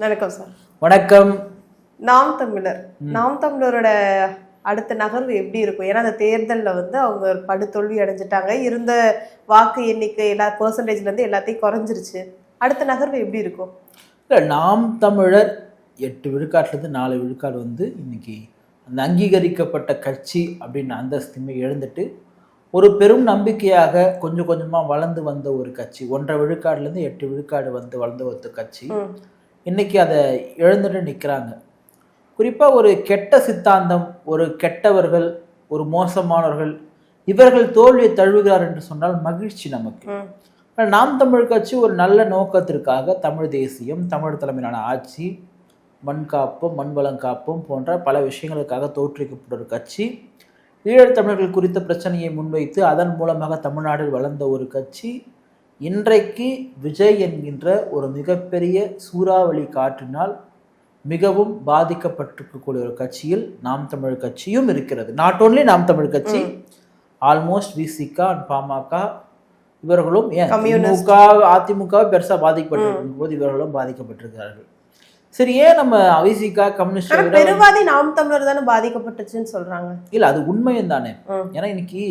வணக்கம் சார். வணக்கம். நாம் தமிழரோட அடுத்த நகர்வு எப்படி இருக்கும்? ஏன்னா அந்த தேர்தலில் வந்து அவங்க படுதோல்வி அடைஞ்சிட்டாங்க. இருந்த வாக்கு எண்ணிக்கை பெர்சன்டேஜ்லேருந்து எல்லாத்தையும் குறைஞ்சிருச்சு. அடுத்த நகர்வு எப்படி இருக்கும்? இல்லை, நாம் தமிழர் 8 விழுக்காட்டிலேருந்து 4 விழுக்காடு வந்து இன்னைக்கு அந்த அங்கீகரிக்கப்பட்ட கட்சி அப்படின்னு அந்தஸ்துமே எழுந்துட்டு ஒரு பெரும் நம்பிக்கையாக கொஞ்சம் கொஞ்சமாக வளர்ந்து வந்த ஒரு கட்சி, 1.5 விழுக்காடுலேருந்து 8 விழுக்காடு வந்து வளர்ந்து வந்த கட்சி இன்னைக்கு அதை இழந்துட்டு நிற்கிறாங்க. குறிப்பாக ஒரு கெட்ட சித்தாந்தம், ஒரு கெட்டவர்கள், ஒரு மோசமானவர்கள், இவர்கள் தோல்வியை தழுவுகிறார் என்று சொன்னால் மகிழ்ச்சி நமக்கு. நாம் தமிழ் கட்சி ஒரு நல்ல நோக்கத்திற்காக தமிழ் தேசியம், தமிழ் தலைமையிலான ஆட்சி, மண் காப்பும் மண் வளம் காப்பும் போன்ற பல விஷயங்களுக்காக தோற்றுவிக்கப்பட்ட ஒரு கட்சி, ஈழத் தமிழர்கள் குறித்த பிரச்சனையை முன்வைத்து அதன் மூலமாக தமிழ்நாட்டில் வளர்ந்த ஒரு கட்சி, இன்றைக்கு விஜய் என்கின்ற ஒரு மிகப்பெரிய சூறாவளி காற்றினால் மிகவும் பாதிக்கப்பட்டிருக்கக்கூடிய ஒரு கட்சியில் நாம் தமிழ் கட்சியும் இருக்கிறது. நாட் ஓன்லி நாம் தமிழ் கட்சி, ஆல்மோஸ்ட் விசிக அண்ட் பாமக இவர்களும், அதிமுக பெருசா பாதிக்கப்பட்டிருக்கும் போது இவர்களும் பாதிக்கப்பட்டிருக்கிறார்கள். சரி, ஏன் நம்ம விசிக கம்யூனிஸ்ட் பெருவாதி நாம் தமிழர் தானே பாதிக்கப்பட்டுச்சுன்னு சொல்றாங்க? இல்ல, அது உண்மையும் தானே. ஏன்னா இன்னைக்கு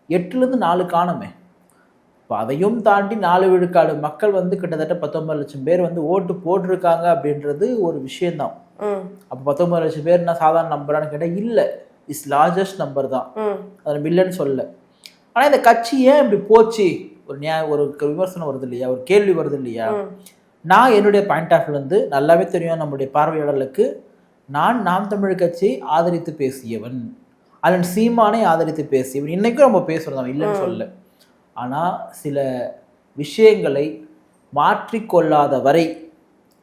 8லேருந்து 4 காணுமே. இப்போ அதையும் தாண்டி 4 விழுக்காடு மக்கள் வந்து கிட்டத்தட்ட 19 லட்சம் பேர் வந்து ஓட்டு போட்டிருக்காங்க அப்படின்றது ஒரு விஷயம்தான். அப்போ 19 லட்சம் பேர்னா சாதாரண நம்பரானு கேட்டால் இல்லை, இட்ஸ் லார்ஜஸ்ட் நம்பர் தான், அதை மில்லன்னு சொல்ல. ஆனால் இந்த கட்சி ஏன் இப்படி போச்சு, ஒரு விமர்சனம் வருது இல்லையா, ஒரு கேள்வி வருது இல்லையா? நான் என்னுடைய பாயிண்ட் ஆஃப் வியூ வந்து நல்லாவே தெரியும் நம்முடைய பார்வையாளர்களுக்கு. நான் நாம் தமிழ் கட்சியை ஆதரித்து பேசியவன், அதன் சீமானை ஆதரித்து பேசியவன், இன்னைக்கும் நம்ம பேசுகிறோம், இல்லைன்னு சொல்ல. ஆனால் சில விஷயங்களை மாற்றிக்கொள்ளாத வரை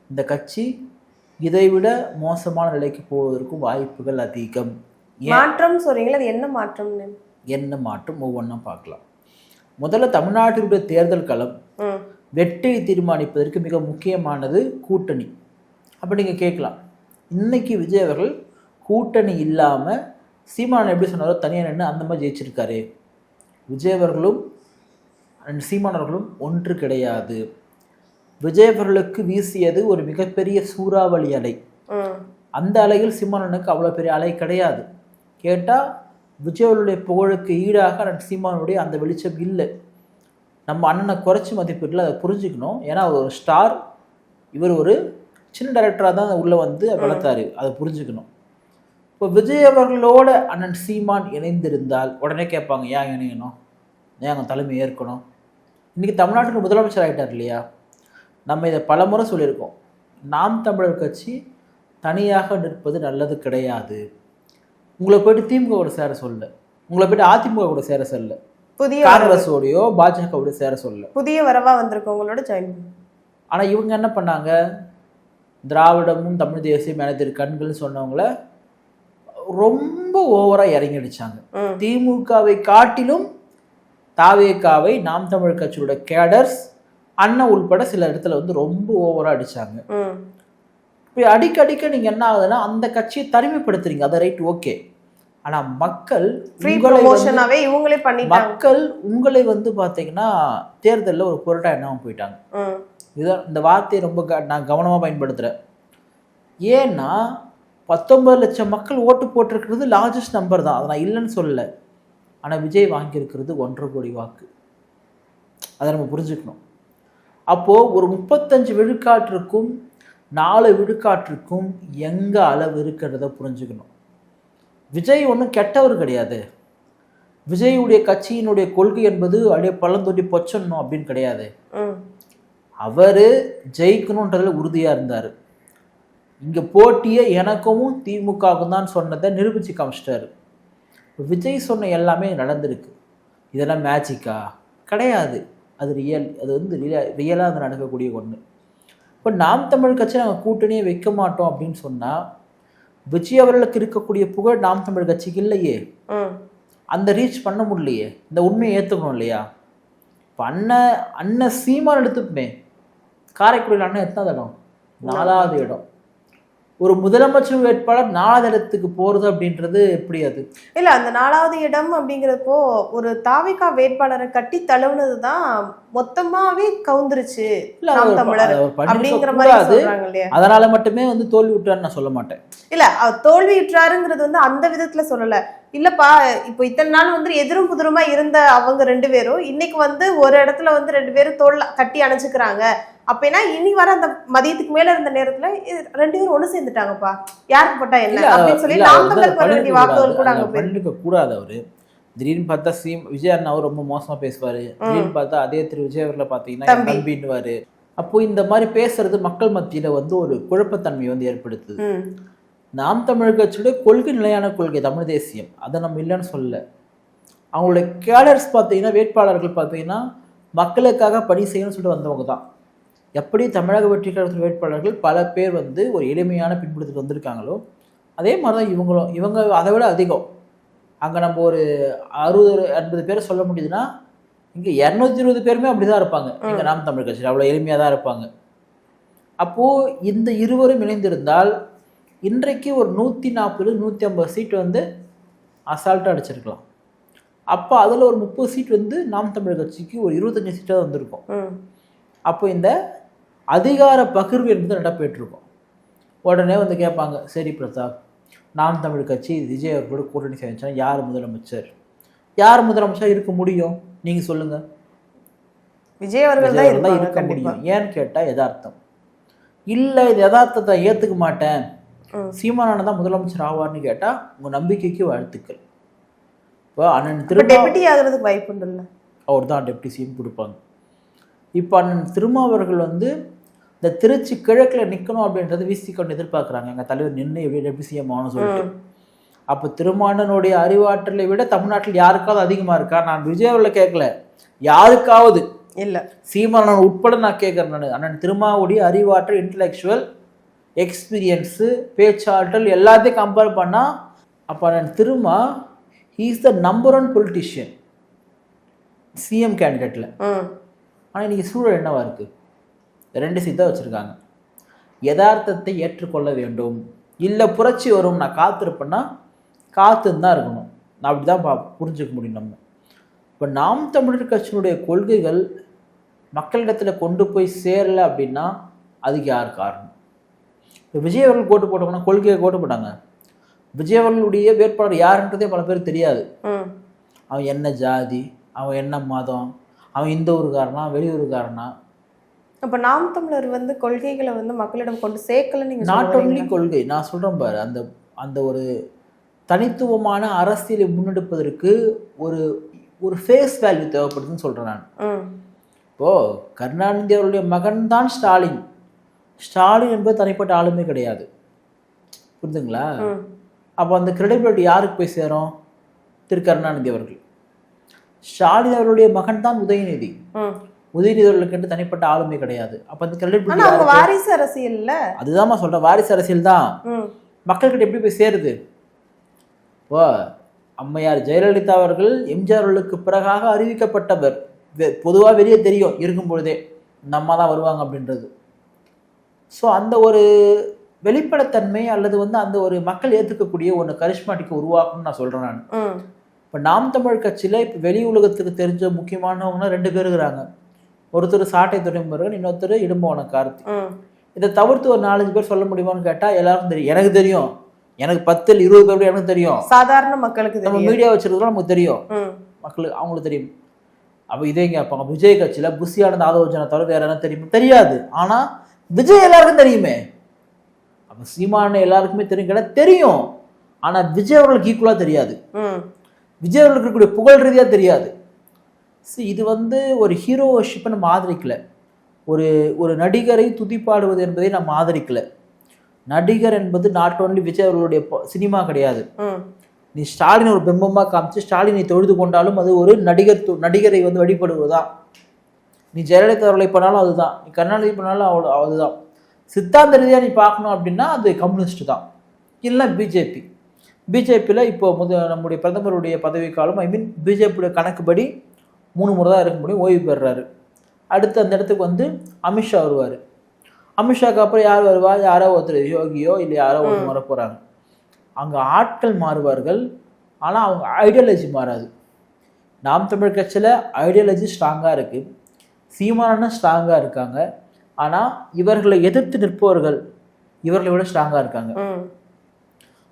இந்த கட்சி இதைவிட மோசமான நிலைக்கு போவதற்கும் வாய்ப்புகள் அதிகம். மாற்றம் சொல்றீங்களா, அது என்ன மாற்றம்? என்ன மாற்றம் ஒவ்வொன்றா பார்க்கலாம். முதல்ல தமிழ்நாட்டினுடைய தேர்தல் களம் வெற்றியை தீர்மானிப்பதற்கு மிக முக்கியமானது கூட்டணி. அப்போ நீங்கள் கேட்கலாம், இன்னைக்கு விஜய் அவர்கள் கூட்டணி இல்லாமல் சீமான் எப்படி சொன்னாரோ தனியாக நின்று அந்த மாதிரி ஜெயிச்சிருக்காரு. விஜய் அவர்களும் சீமானவர்களும் ஒன்று கிடையாது. விஜய் அவர்களுக்கு வீசியது ஒரு மிகப்பெரிய சூறாவளி அலை. அந்த அலையில் சீமானனுக்கு அவ்வளோ பெரிய அலை கிடையாது. கேட்டால் விஜய் அவர்களுடைய புகழுக்கு ஈடாக சீமானுடைய அந்த வெளிச்சம் இல்லை. நம்ம அண்ணனை குறைச்சி மதிப்பீட்டில் அதை புரிஞ்சுக்கணும். ஏன்னா அவர் ஒரு ஸ்டார், இவர் ஒரு சின்ன டைரக்டராக தான் உள்ளே வந்து வளர்த்தாரு, அதை புரிஞ்சுக்கணும். இப்போ விஜய் அவர்களோட அண்ணன் சீமான் இணைந்திருந்தால் உடனே கேட்பாங்க, ஏன் இணையணும், ஏன் அவங்க தலைமை ஏற்கணும்? இன்றைக்கி தமிழ்நாட்டுக்கு முதலமைச்சர் ஆகிட்டார் இல்லையா? நம்ம இதை பல முறை சொல்லியிருக்கோம். நாம் தமிழர் கட்சி தனியாக நிற்பது நல்லது கிடையாது. உங்களை போய்ட்டு திமுக கூட சேர சொல்ல, உங்களை போய்ட்டு அதிமுக கூட சேர சொல்ல, புதிய காங்கிரஸோடையோ பாஜகவோட சேர சொல்ல, புதிய வரவா வந்திருக்கவங்களோட ஜாயின். ஆனால் இவங்க என்ன பண்ணாங்க, திராவிடமும் தமிழ் தேசியம் எனது கண்கள்னு சொன்னவங்கள ரொம்ப ஓவராக இறங்கி அடிச்சாங்க. திமுகவை காட்டிலும் தாவேகாவை நாம் தமிழ் கட்சியோட கேடர்ஸ் அண்ணன் உள்பட சில இடத்துல வந்து ரொம்ப ஓவரா அடிச்சாங்க. இப்போ அடிக்க நீங்க என்ன ஆகுதுன்னா அந்த கட்சியை தனிமைப்படுத்துறீங்க, அதை ரைட், ஓகே. ஆனா மக்கள் உங்களை வந்து பாத்தீங்கன்னா தேர்தலில் ஒரு பொருட்டா எண்ணாம போயிட்டாங்க. இதுதான் இந்த வார்த்தையை ரொம்ப நான் கவனமா பயன்படுத்துறேன். ஏன்னா 19 லட்சம் மக்கள் ஓட்டு போட்டிருக்கிறது லார்ஜஸ்ட் நம்பர் தான், அதை நான் இல்லைன்னு சொல்லலை. ஆனால் விஜய் வாங்கியிருக்கிறது 1.5 கோடி வாக்கு, அதை நம்ம புரிஞ்சுக்கணும். அப்போது ஒரு 35 விழுக்காட்டிற்கும் 4 விழுக்காட்டிற்கும் எங்கே அளவு இருக்கிறத புரிஞ்சுக்கணும். விஜய் ஒன்றும் கெட்டவர் கிடையாது. விஜயுடைய கட்சியினுடைய கொள்கை என்பது அப்படியே பழந்தொட்டி பொச்சணும் அப்படின்னு கிடையாது. அவர் ஜெயிக்கணுன்றதுல உறுதியாக இருந்தார். இங்கே போட்டியை எனக்கும் திமுகவுக்கும் தான் சொன்னதை நிரூபித்து காமிச்சிட்டாரு. விஜய் சொன்ன எல்லாமே நடந்திருக்கு. இதெல்லாம் மேஜிக்கா கிடையாது, அது ரியல். அது வந்து ரியலாக அது நடக்கக்கூடிய ஒன்று. இப்போ நாம் தமிழ் கட்சி நாங்கள் கூட்டணியே வைக்க மாட்டோம் அப்படின்னு சொன்னால் விஜய் அவர்களுக்கு இருக்கக்கூடிய புகழ் நாம் தமிழ் கட்சிக்கு இல்லையே, அந்த ரீச் பண்ண முடியலையே. இந்த உண்மையை ஏற்றுக்கணும் இல்லையா? இப்போ அண்ணன் சீமான் எடுத்துப்போமே, காரைக்குடியில் அண்ணன் எத்தனாவது இடம்? 4வது இடம். ஒரு முதலமைச்சர் வேட்பாளர் 4வது இடத்துக்கு போறது அப்படின்றது எப்படி அது? இல்ல அந்த 4வது இடம் அப்படிங்கிறப்போ ஒரு தாவேகா வேட்பாளரை கட்டி தழுவுனதுதான் மொத்தமாவே கவுந்துருச்சு இல்ல நாம் தமிழர் அவர் பண்ணிருக்க அப்படிங்கிற மாதிரி கூடாது. சொல்றாங்க இல்லையா? அதனால மட்டுமே வந்து தோல்வி விட்டான்னு நான் சொல்ல மாட்டேன். இல்ல அவர் தோல்வியுற்றாருங்கிறது வந்து அந்த விதத்துல சொல்லல. இல்லப்பா இப்போ இத்தனை நாள் வந்து எதிரும் புதிருமா இருந்த அவங்க 2 பேரும் இன்னைக்கு வந்து ஒரு இடத்துல வந்து 2 பேரும் தோல் கட்டி அணைச்சுக்கிறாங்க. அப்பனா இனி வர அந்த மதியத்துக்கு மேல இருந்த நேரத்துல 2 பேரும் ஒண்ணு சேர்ந்துட்டாங்கப்பா, யாருக்கு போட்டா என்ன அப்படின்னு சொல்லி நாம் தமிழருக்கு வர வேண்டிய வாக்குகள் கூட அங்க பண்ணிருக்க கூடாது. அவரு திடீர்னு பார்த்தா விஜய் அண்ணா அவர் ரொம்ப மோசமா பேசுவாரு. திடீர்னு பார்த்தா அதே திரு விஜய் அவர்களை பாத்தீங்கன்னா தம்பின்னுவாரு. அப்போ இந்த மாதிரி பேசுறது மக்கள் மத்தியில வந்து ஒரு குழப்பத்தன்மையை வந்து ஏற்படுத்துது. நாம் தமிழர் கட்சியுடைய கொள்கை நிலையான கொள்கை தமிழ் தேசியம், அதை நம்ம இல்லைன்னு சொல்லல. அவங்களுடைய கேடர்ஸ் பார்த்தீங்கன்னா வேட்பாளர்கள் பார்த்தீங்கன்னா மக்களுக்காக பணி செய்யணும்னு சொல்லிட்டு வந்தவங்க தான். எப்படி தமிழக வெற்றி கழகத்தின் வேட்பாளர்கள் பல பேர் வந்து ஒரு எளிமையான பின்புலத்துக்கு வந்திருக்காங்களோ அதே மாதிரி தான் இவங்களும். இவங்க அதை விட அதிகம். அங்கே நம்ம ஒரு 60-80 பேரை சொல்ல முடியுதுன்னா இங்கே 220 பேருமே அப்படி தான் இருப்பாங்க. இங்கே நாம் தமிழ் கட்சியில் அவ்வளோ எளிமையாக தான் இருப்பாங்க. அப்போது இந்த இருவரும் இணைந்திருந்தால் இன்றைக்கு ஒரு 140-150 சீட் வந்து அசால்ட்டாக அடிச்சிருக்கலாம். அப்போ அதில் ஒரு 30 சீட் வந்து நாம் தமிழர் கட்சிக்கு ஒரு 25 சீட்டாக வந்திருக்கும். அப்போ இந்த அதிகார பகிர்வு என்பது நடப்பேற்றிருக்கும். உடனே வந்து கேட்பாங்க, சரி பிரதாப், நாம் தமிழ் கட்சி விஜய் அவர்களோட கூட்டணி சேர்ந்துச்சா யார் முதலமைச்சர்? யார் முதலமைச்சர் இருக்க முடியும்? நீங்கள் சொல்லுங்கள். விஜய் அவர்கள் தான் இருக்க முடியும். ஏன்னு கேட்டால் யதார்த்தம். இல்லை இது யதார்த்தத்தை ஏற்றுக்க மாட்டேன், சீமானன் தான் முதலமைச்சர் ஆவார்னு கேட்டால் உங்கள் நம்பிக்கைக்கு வாழ்த்துக்கள். இப்போ அண்ணன் டெப்யூட்டி ஆகிறதுக்கு வாய்ப்பு இல்லை, அவர் தான் டெப்டி சிஎம் கொடுப்பாங்க. இப்போ அண்ணன் திருமாவர்கள் வந்து இந்த திருச்சி கிழக்கில் நிற்கணும் அப்படின்றது விசிகொண்டு எதிர்பார்க்குறாங்க. எங்கள் தலைவர் நின்று எப்படி டெப்டி சிஎம் ஆகணும்னு சொல்லிட்டு. அப்போ திருமாவளவனுடைய அறிவாற்றலை விட தமிழ்நாட்டில் யாருக்காவது அதிகமாக இருக்கா? நான் விஜய் அவர்களை கேட்கல, யாருக்காவது இல்லை, சீமானன் உட்பட நான் கேட்குறேன். நான் அண்ணன் திருமாவுடைய அறிவாற்றல், இன்டலெக்சுவல் எக்ஸ்பீரியன்ஸு, பேச்சாற்றல் எல்லாத்தையும் கம்பேர் பண்ணால் அப்போ அண்ணன் Thiruma he's the number 1 politician CM கேண்டிடேட்டில். ஆனால் இன்றைக்கி சூழல் என்னவா இருக்குது? 2 சீட் தான் வச்சுருக்காங்க. யதார்த்தத்தை ஏற்றுக்கொள்ள வேண்டும். இல்லை புரட்சி வரும் நான் காத்திருப்பேன்னா காத்துன்னு தான் இருக்கணும். நான் அப்படி தான் புரிஞ்சுக்க முடியும். நம்ம இப்போ நாம் தமிழர் கட்சியினுடைய கொள்கைகள் மக்களிடத்தில் கொண்டு போய் சேரலை அப்படின்னா அதுக்கு யார் காரணம்? இப்போ விஜய் அவர்கள் கோட்டு போட்டோம்னா கொள்கையை கோட்டு போட்டாங்க. விஜய் அவர்களுடைய வேட்பாளர் யாருன்றதே பல பேருக்கு தெரியாது. அவன் என்ன ஜாதி, அவன் என்ன மதம், அவன் இந்த ஊருக்காரனா வெளியூருக்காரனா. அப்போ நாம் தமிழர் வந்து கொள்கைகளை வந்து மக்களிடம் கொண்டு சேர்க்கல. நீங்கள் நாட் ஒன்லி கொள்கை, நான் சொல்கிறேன் பாரு, அந்த அந்த ஒரு தனித்துவமான அரசியலை முன்னெடுப்பதற்கு ஒரு ஒரு ஃபேஸ் வேல்யூ தேவைப்படுதுன்னு சொல்கிறேன் நான். இப்போது கருணாநிதி அவருடைய மகன் தான் ஸ்டாலின். ஸ்டாலின் என்பது தனிப்பட்ட ஆளுமே கிடையாது, புரிஞ்சுங்களா? அப்போ அந்த கிரெடிபிலிட்டி யாருக்கு போய் சேரும்? திரு கருணாநிதி அவர்கள். ஸ்டாலின் அவருடைய மகன் தான் உதயநிதி. உதயநிதி அவர்களுக்கு தனிப்பட்ட ஆளுமை கிடையாது. அப்போ அந்த கிரெடிபிலிட்டி வாரிசு அரசியல். அதுதான் சொல்கிறேன், வாரிசு அரசியல் தான் மக்கள்கிட்ட எப்படி போய் சேருது? ஓ, அம்மையார் ஜெயலலிதா அவர்கள் எம்ஜிஆர் அவர்களுக்கு பிறகாக அறிவிக்கப்பட்டவர். பொதுவாக வெளியே தெரியும் இருக்கும் பொழுதே இந்த அம்மா தான் வருவாங்க அப்படின்றது. ஸோ அந்த ஒரு வெளிப்படைத்தன்மை அல்லது வந்து அந்த ஒரு மக்கள் ஏற்றுக்கக்கூடிய ஒன்று கரிஷ்மாட்டிக்கு உருவாக்கணும்னு நான் சொல்கிறேன் நான். இப்போ நாம் தமிழ் கட்சியில் இப்போ வெளி உலகத்துக்கு தெரிஞ்ச முக்கியமானவங்கன்னா 2 பேர் இருக்கிறாங்க. ஒருத்தர் சாட்டை துறைமுருகன், இன்னொருத்தர் இடும்போன கார்த்தி. இதை தவிர்த்து ஒரு 4-5 பேர் சொல்ல முடியுமான்னு கேட்டால் எல்லாருக்கும் தெரியும். எனக்கு தெரியும், எனக்கு 10-20 பேர் எனக்கு தெரியும். சாதாரண மக்களுக்கு நம்ம மீடியா வச்சிருக்கிறோம், நமக்கு தெரியும், மக்களுக்கு அவங்களுக்கு தெரியும். அப்போ இதே கேட்பாங்க, விஜய் கட்சியில் புஷியானந்த் ஆதவஜனை தவிர வேற என்ன தெரியுமா? தெரியாது. ஆனால் விஜய் எல்லாருக்கும் தெரியுமே. அப்போ சீமான எல்லாருக்குமே தெரியும் கேட்டால் தெரியும். ஆனால் விஜய் அவர்களுக்கு ஈக்குவலாக தெரியாது. விஜய் அவர்களுக்கு இருக்கக்கூடிய புகழ் ரீதியாக தெரியாது. இது வந்து ஒரு ஹீரோஷிப்பை நம்ம ஆதரிக்கலை. ஒரு நடிகரை துதிப்பாடுவது என்பதை நம்ம ஆதரிக்கலை. நடிகர் என்பது நாட் ஓன்லி விஜய் அவர்களுடைய சினிமா கிடையாது. நீ ஸ்டாலின் ஒரு பிம்பமாக காமிச்சு ஸ்டாலினை தொழுது கொண்டாலும் அது ஒரு நடிகரை வந்து வழிபடுவதுதான். நீ ஜெயலலிதா அவர்களை பண்ணாலும் அதுதான், நீ கருணாநிதி பண்ணாலும் அதுதான். சித்தாந்த ரீதியாக நீ பார்க்கணும் அப்படின்னா அது கம்யூனிஸ்ட் தான், இல்லைன்னா பிஜேபி. பிஜேபியில் இப்போ நம்முடைய பிரதமருடைய பதவி காலம், பிஜேபியுடைய கணக்குப்படி 3 முறை தான் இருக்க முடியும், ஓய்வு பெறுறாரு. அடுத்து அந்த இடத்துக்கு வந்து அமித்ஷா வருவார். அமித்ஷாக்கு அப்புறம் யார் வருவா? யாரோ ஒருத்தர் யோகியோ இல்லை யாரோ ஒருத்தர் வர போகிறாங்க. அங்கே ஆட்கள் மாறுவார்கள், ஆனால் அவங்க ஐடியாலஜி மாறாது. நாம் தமிழ் கட்சியில் ஐடியாலஜி ஸ்ட்ராங்காக இருக்குது, சீமானனும் ஸ்ட்ராங்காக இருக்காங்க. ஆனால் இவர்களை எதிர்த்து நிற்பவர்கள் இவர்களை விட ஸ்ட்ராங்காக இருக்காங்க.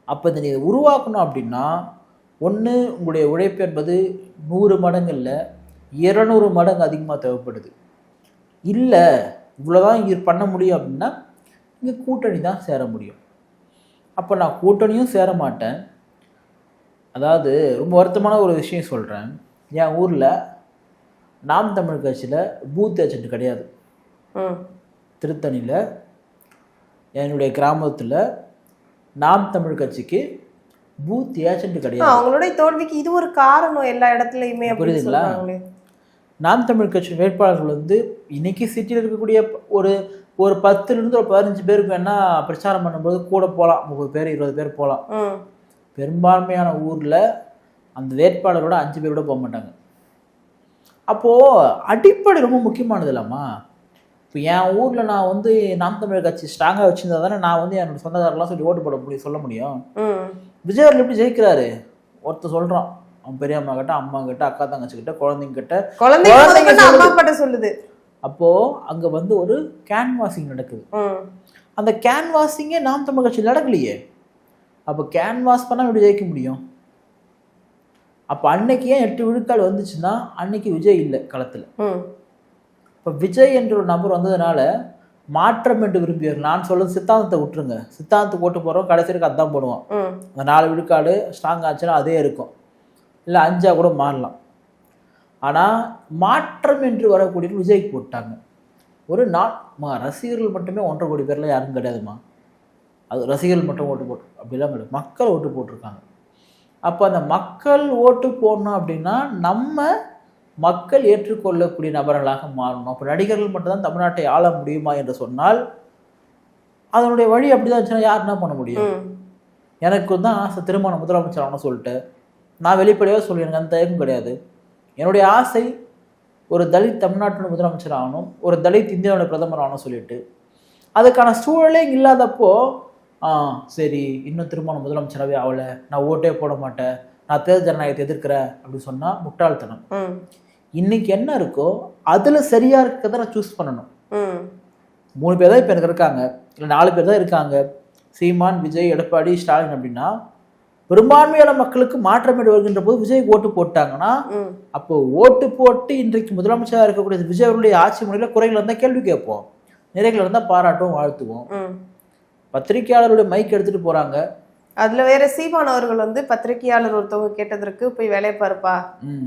அப்போ இதை நீங்கள் உருவாக்கணும் அப்படின்னா ஒன்று உங்களுடைய உழைப்பு என்பது 100 மடங்கு இல்லை 200 மடங்கு அதிகமாக தேவைப்படுது. இல்லை இவ்வளோதான் இது பண்ண முடியும் அப்படின்னா இங்கே கூட்டணி தான் சேர முடியும். அப்போ நான் கூட்டணியும் சேர மாட்டேன். அதாவது ரொம்ப வருத்தமான ஒரு விஷயம் சொல்கிறேன். என் ஊரில் நாம் தமிழ் கட்சியில் பூத் ஏஜென்ட் கிடையாது. திருத்தணியில் என்னுடைய கிராமத்தில் நாம் தமிழ் கட்சிக்கு பூத் ஏஜென்ட் கிடையாது. அவங்களுடைய தோல்விக்கு இது ஒரு காரணம் எல்லா இடத்துலையுமே. புரியுதுங்களா? நாம் தமிழ் கட்சி வேட்பாளர்கள் வந்து இன்னைக்கு சிட்டியில் இருக்கக்கூடிய ஒரு 10லேருந்து ஒரு 15 பேருக்கு வேணா பிரச்சாரம் பண்ணும்போது கூட போகலாம், 30 பேர் 20 பேர் போகலாம். பெரும்பான்மையான ஊரில் அந்த வேட்பாளரோட 5 பேர் கூட போக மாட்டாங்க. அப்போது அடிப்படை ரொம்ப முக்கியமானது இல்லாமா? இப்போ என் ஊரில் நான் வந்து நாம் தமிழ் கட்சி ஸ்ட்ராங்காக வச்சுருந்தா தானே நான் வந்து என்னோட சொந்தக்காரெல்லாம் சொல்லி ஓட்டு போட சொல்ல முடியும். விஜய் அவர்கள் எப்படி ஜெயிக்கிறாரு? ஒருத்தர் சொல்கிறான், அவன் பெரியம்மா கிட்ட, அம்மா கிட்ட, அக்கா தங்கச்சி கிட்ட, குழந்தைங்க கிட்ட சொல்லுது. அப்போது அங்கே வந்து ஒரு கேன்வாசிங் நடக்குது. அந்த கேன்வாசிங்கே நாம் தமிழ் கட்சியில் நடக்கலையே. அப்போ கேன்வாஸ் பண்ணால் எப்படி ஜெயிக்க முடியும்? அப்போ அன்னைக்கு ஏன் 8 விழுக்காடு வந்துச்சுன்னா அன்னைக்கு விஜய் இல்லை களத்தில். இப்போ விஜய் என்ற ஒரு நபர் வந்ததுனால மாற்றம் என்று விரும்பியவர். நான் சொல்றது சித்தாந்தத்தை விட்டுருங்க, சித்தாந்தத்தை போட்டு போகிறோம், கடைசி வரைக்கும் அதுதான் போடுவோம். அந்த 4 விழுக்காடு ஸ்ட்ராங் ஆச்சுன்னா அதே இருக்கும், இல்லை 5 கூட மாறலாம். ஆனால் மாற்றம் என்று வரக்கூடிய விஜய்க்கு போட்டாங்க. ஒரு ரசிகர்கள் மட்டுமே 1.5 கோடி பேர்லாம் யாரும் கிடையாதுமா. அது ரசிகர்கள் மட்டும் ஓட்டு போட்டு அப்படிலாம் கிடையாது, மக்கள் ஓட்டு போட்டிருக்காங்க. அப்போ அந்த மக்கள் ஓட்டு போடணும் அப்படின்னா நம்ம மக்கள் ஏற்றுக்கொள்ளக்கூடிய நபர்களாக மாறணும். அப்போ நடிகர்கள் மட்டும்தான் தமிழ்நாட்டை ஆள முடியுமா என்று சொன்னால் அதனுடைய வழி அப்படி தான் இருந்துச்சுன்னா யார் என்ன பண்ண முடியும்? எனக்கு தான் ஆசை திருமணம் முதலமைச்சர் ஆகணும்னு சொல்லிட்டு நான் வெளிப்படையாக சொல்லி எனக்கு அந்த தயக்கம் கிடையாது. என்னுடைய ஆசை ஒரு தலித் தமிழ்நாட்டில் முதலமைச்சர் ஆகணும், ஒரு தலித் இந்தியாவோட பிரதமர் ஆகணும் சொல்லிட்டு அதுக்கான சூழலே இல்லாதப்போ சரி இன்னும் திருமணம் முதலமைச்சராகவே ஆகலை, நான் ஓட்டே போட மாட்டேன், நான் தேர்தல் ஜனநாயகத்தை எதிர்க்கிறேன் அப்படின்னு சொன்னால் முட்டாள்தனம். இன்னைக்கு என்ன இருக்கோ அதில் சரியாக இருக்கிறத நான் சூஸ் பண்ணணும். 3 பேர் தான் இப்போ எனக்கு இருக்காங்க, இல்லை 4 பேர் தான் இருக்காங்க, சீமான், விஜய், எடப்பாடி, ஸ்டாலின். அப்படின்னா பெரும்பான்மையான மக்களுக்கு மாற்றம் வருகின்ற போது விஜய்க்கு ஓட்டு போட்டாங்கன்னா அப்போ ஓட்டு போட்டு இன்றைக்கு முதலமைச்சராக இருக்கக்கூடிய விஜய் அவருடைய ஆட்சி முறையில் குறைகள் இருந்தால் கேள்வி கேட்போம், நிறைகள் இருந்தால் பாராட்டுவோம், வாழ்த்துவோம். பத்திரிகையாளருடைய மைக் எடுத்துகிட்டு போகிறாங்க. அதுல வேற சீமான் அவர்கள் வந்து பத்திரிகையாளர் ஒருத்தவங்க கேட்டதற்கு போய் வேலையை பாருப்பா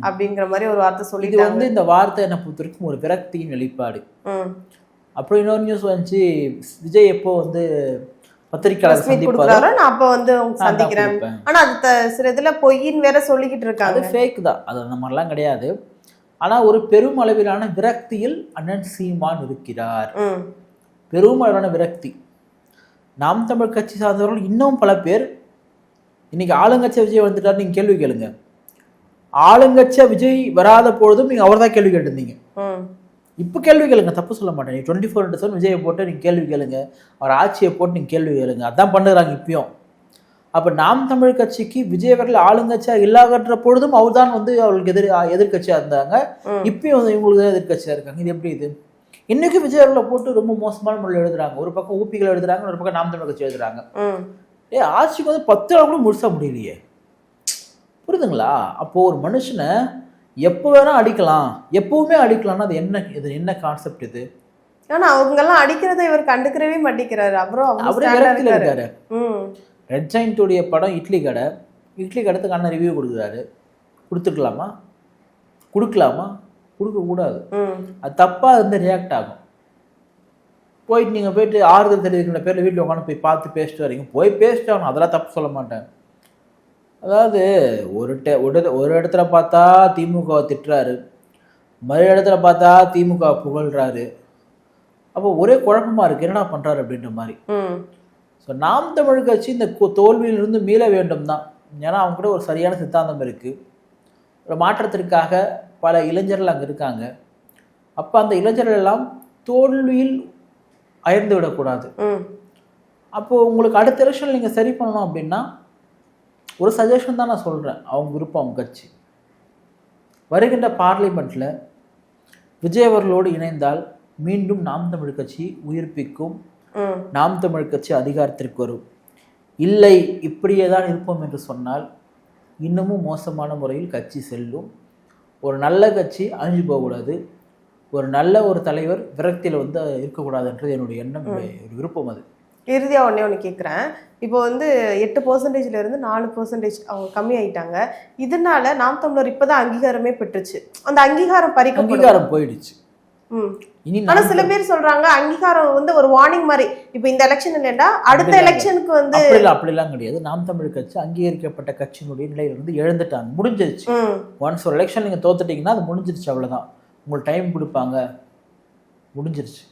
அப்படிங்கிற மாதிரி ஒரு வார்த்தை சொல்லி. இது வந்து இந்த வார்த்தை என்ன பொறுத்தவரைக்கும் ஒரு விரக்தியின் வெளிப்பாடு. அப்புறம் இன்னொரு நியூஸ் வந்துச்சு, விஜய் எப்போ வந்து பத்திரிகையாளர் சந்திப்பாரோ நான் அப்போ வந்து சந்திக்கிறேன். ஆனா அது சில இதுல பொய்ன்னு வேற சொல்லிக்கிட்டு இருக்காங்க. அது ஃபேக் தான், அது அந்த மாதிரிலாம் கிடையாது. ஆனா ஒரு பெரும் அளவிலான விரக்தியில் அண்ணன் சீமான் இருக்கிறார், பெரும் அளவிலான விரக்தி. நாம் தமிழ் கட்சி சார்ந்தவர்கள் இன்னும் பல பேர் இன்னைக்கு ஆளுங்கட்சியா விஜய் வந்துட்டார். நீங்க கேள்வி கேளுங்க, ஆளுங்கட்சியா விஜய் வராத பொழுதும் நீங்க அவர் தான் கேள்வி கேட்டிருந்தீங்க. இப்போ கேள்வி கேளுங்க, தப்பு சொல்ல மாட்டேன். நீ 24/7 விஜயை போட்டு நீங்க கேள்வி கேளுங்க, அவர் ஆட்சியை போட்டு நீங்க கேள்வி கேளுங்க, அதான் பண்ணுறாங்க இப்பயும். அப்போ நாம் தமிழ் கட்சிக்கு விஜய் அவர்கள் ஆளுங்கட்சியா இல்லாத பொழுதும் அவர் தான் வந்து அவர்களுக்கு எதிர்கட்சியா இருந்தாங்க, இப்பயும் வந்து இவங்களுக்கு தான் எதிர்கட்சியா இருக்காங்க. இது எப்படி? இது இன்னைக்கு விஜய் அவர்களை போட்டு ரொம்ப மோசமான முறையில் எழுதுறாங்க. ஒரு பக்கம் ஊபிகள் எழுதுறாங்க, ஒரு பக்கம் நாம் தமிழ் கட்சி எழுதுறாங்க. ஆட்சிக்கு வந்து 10 நாள் கூட முடிச்சா முடியலையே, புரியுதுங்களா? அப்போ ஒரு மனுஷனை எப்போ வேணா அடிக்கலாம், எப்பவுமே அடிக்கலாம்னா அது என்ன கான்செப்ட் இது? ஆனா அவங்க எல்லாம் அடிக்கிறத இவர் கண்டுக்கிறவே மாட்டேங்கிறாரு. அப்புறம் அவரே இருக்காரு. ரெட் ஜெயின்ட்டுடைய படம் இட்லி கடைத்துக்கான ரிவ்யூ கொடுக்குறாரு. கொடுக்கலாமா? கொடுக்கக்கூடாது, அது தப்பாக இருந்து ரியாக்ட் ஆகும். போயிட்டு நீங்கள் போயிட்டு ஆறுதல் தெரிவிக்கிற பேரில் வீட்டில் உட்காந்து போய் பார்த்து பேசிட்டு வரீங்க, போய் பேசிட்டு ஆகணும், அதெல்லாம் தப்பு சொல்ல மாட்டேன். அதாவது ஒரு இடத்துல பார்த்தா திமுகவை திட்டுறாரு, மறு இடத்துல பார்த்தா திமுக புகழ்றாரு. அப்போ ஒரே குழப்பமாக இருக்குது, என்னடா பண்ணுறாரு அப்படின்ற மாதிரி. ஸோ நாம் தமிழ் கட்சி இந்த தோல்வியிலிருந்து மீள வேண்டும் தான். ஏன்னா அவங்க கூட ஒரு சரியான சித்தாந்தம் இருக்குது, ஒரு மாற்றத்திற்காக பல இளைஞர்கள் அங்கே இருக்காங்க. அப்போ அந்த இளைஞர்கள் எல்லாம் தோல்வியில் அயர்ந்து விடக்கூடாது. அப்போது உங்களுக்கு அடுத்த எலெக்ஷன் நீங்கள் சரி பண்ணணும் அப்படின்னா ஒரு சஜஷன் தான் நான் சொல்கிறேன், அவங்க விருப்பம், அவங்க கட்சி. வருகின்ற பார்லிமெண்ட்டில் விஜய் அவர்களோடு இணைந்தால் மீண்டும் நாம் தமிழ் கட்சி உயிர்ப்பிக்கும், நாம் தமிழ் கட்சி அதிகாரத்திற்கு வரும். இல்லை இப்படியே தான் இருப்போம் என்று சொன்னால் இன்னமும் மோசமான முறையில் கட்சி செல்லும். ஒரு நல்ல கட்சி அழிஞ்சு போகக்கூடாது, ஒரு நல்ல ஒரு தலைவர் விரக்தியில் வந்து இருக்கக்கூடாதுன்றது என்னுடைய எண்ணம், ஒரு விருப்பம். அது இறுதியாக ஒன்று கேட்குறேன். இப்போ வந்து 8% இருந்து 4% அவங்க கம்மி ஆயிட்டாங்க. இதனால நாம் தமிழர் இப்போதான் அங்கீகாரமே பெற்றுச்சு. அந்த அங்கீகாரம் அங்கீகாரம் போயிடுச்சு. ஆனா சில பேர் சொல்றாங்க அங்கீகாரம் வந்து ஒரு வார்னிங் மாதிரி. இப்போ இந்த எலெக்ஷன் இல்லைன்னா அடுத்த எலெக்ஷனுக்கு வந்து அப்படிலாம் கிடையாது. நாம் தமிழ் கட்சி அங்கீகரிக்கப்பட்ட கட்சியினுடைய நிலையில இருந்து எழுந்துட்டாங்க, முடிஞ்சிருச்சு. ஒன்ஸ் ஒரு எலெக்ஷன் நீங்க தோத்துட்டீங்கன்னா அது முடிஞ்சிருச்சு, அவ்வளவுதான். உங்களுக்கு டைம் கொடுப்பாங்க, முடிஞ்சிருச்சு.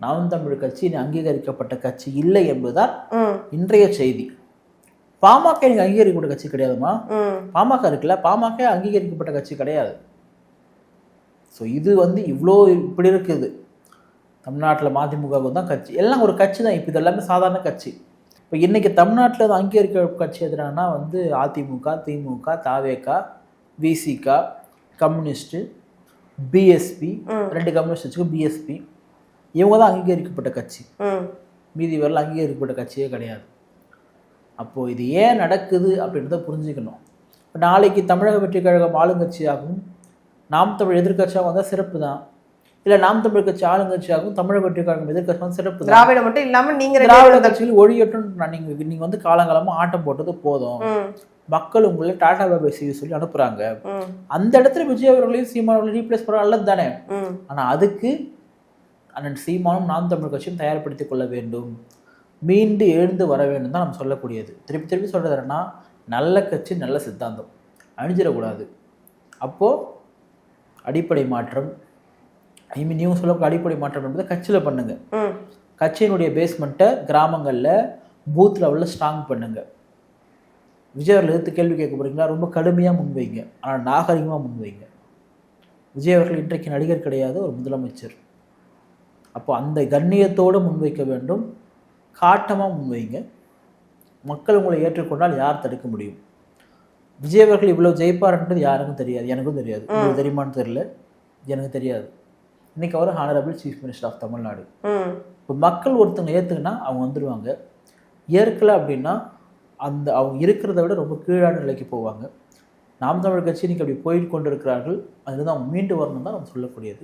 நாம் தமிழ் கட்சி அங்கீகரிக்கப்பட்ட கட்சி இல்லை என்பதுதான் இன்றைய செய்தி. பாமக நீங்க அங்கீகரிக்கப்பட்ட கட்சி கிடையாதுமா. பாமக இருக்குல்ல, பாமக அங்கீகரிக்கப்பட்ட கட்சி கிடையாது. ஸோ இது வந்து இவ்வளோ இப்படி இருக்குது. தமிழ்நாட்டில் மதிமுக தான் கட்சி, எல்லாம் ஒரு கட்சி தான். இப்போ இது எல்லாமே சாதாரண கட்சி. இப்போ இன்னைக்கு தமிழ்நாட்டில் அங்கீகரிக்க கட்சி எதுனா வந்து அதிமுக, திமுக, தாவேக, விசிக, கம்யூனிஸ்ட்டு, பிஎஸ்பி, 2 கம்யூனிஸ்ட் வச்சுக்கோ, பிஎஸ்பி, இவங்க தான் அங்கீகரிக்கப்பட்ட கட்சி. மீதி வரல அங்கீகரிக்கப்பட்ட கட்சியே கிடையாது. அப்போது இது ஏன் நடக்குது அப்படின்றத புரிஞ்சுக்கணும். இப்போ நாளைக்கு தமிழக வெற்றி கழகம் ஆளுங்கட்சியாகவும் நாம் தமிழ் எதிர்கட்சியாகவும் வந்தால் சிறப்பு தான். இல்லை நாம் தமிழ் கட்சி ஆளுங்கட்சியாகவும் தமிழக வெற்றி கழகம் எதிர்கட்சியாகவும் சிறப்பு தான். திராவிட மட்டும் இல்லாமல் நீங்கள் திராவிட கட்சிகள் ஒழியட்டும். நீங்கள் வந்து காலங்காலமாக ஆட்டம் போட்டது போதும், மக்கள் உங்களை டாடா பாபா செய்ய சொல்லி அனுப்புறாங்க. அந்த இடத்துல விஜய் அவர்களையும் சீமானவர்களையும் ரீப்ளேஸ் பண்ண நல்லது தானே. ஆனால் அதுக்கு அண்ணன் சீமானும் நாம் தமிழ் கட்சியும் தயார்படுத்திக் கொள்ள வேண்டும், மீண்டு எழுந்து வர வேண்டும் தான் நம்ம சொல்லக்கூடியது. திருப்பி திருப்பி சொல்கிறது என்னன்னா, நல்ல கட்சி நல்ல சித்தாந்தம் அழிஞ்சிடக்கூடாது. அப்போது அடிப்படை மாற்றம், நீங்க சொல்ல அடிப்படை மாற்றம் என்பதை கட்சியில் பண்ணுங்க. கட்சியினுடைய பேஸ்மெண்ட்டை கிராமங்களில் பூத் லெவலில் ஸ்ட்ராங் பண்ணுங்க. விஜய் அவர்கள் எதிர்த்து கேள்வி கேட்க போறீங்களா, ரொம்ப கடுமையாக முன்வைங்க, ஆனால் நாகரிகமாக முன்வைங்க. விஜய் அவர்கள் இன்றைக்கு நடிகர் கிடையாது, ஒரு முதலமைச்சர். அப்போ அந்த கண்ணியத்தோடு முன்வைக்க வேண்டும், காட்டமாக முன்வைங்க. மக்கள் உங்களை ஏற்றுக்கொண்டால் யார் தடுக்க முடியும்? விஜய் அவர்கள் இவ்வளோ ஜெயிப்பார்ன்றது யாருக்கும் தெரியாது, எனக்கும் தெரியாது. உங்களுக்கு தெரியுமான்னு தெரியல, எனக்கு தெரியாது. இன்னைக்கு அவர் honourable chief minister of Tamil Nadu. இப்போ மக்கள் ஒருத்தவங்க ஏற்றுக்குன்னா அவங்க வந்துடுவாங்க, ஏற்கலை அப்படின்னா அந்த அவங்க இருக்கிறத விட ரொம்ப கீழான நிலைக்கு போவாங்க. நாம் தமிழ் கட்சி இன்னைக்கு அப்படி போயிட்டு கொண்டு இருக்கிறார்கள். அதுதான் அவங்க மீண்டு வரணும் தான் நம்ம சொல்லக்கூடியது.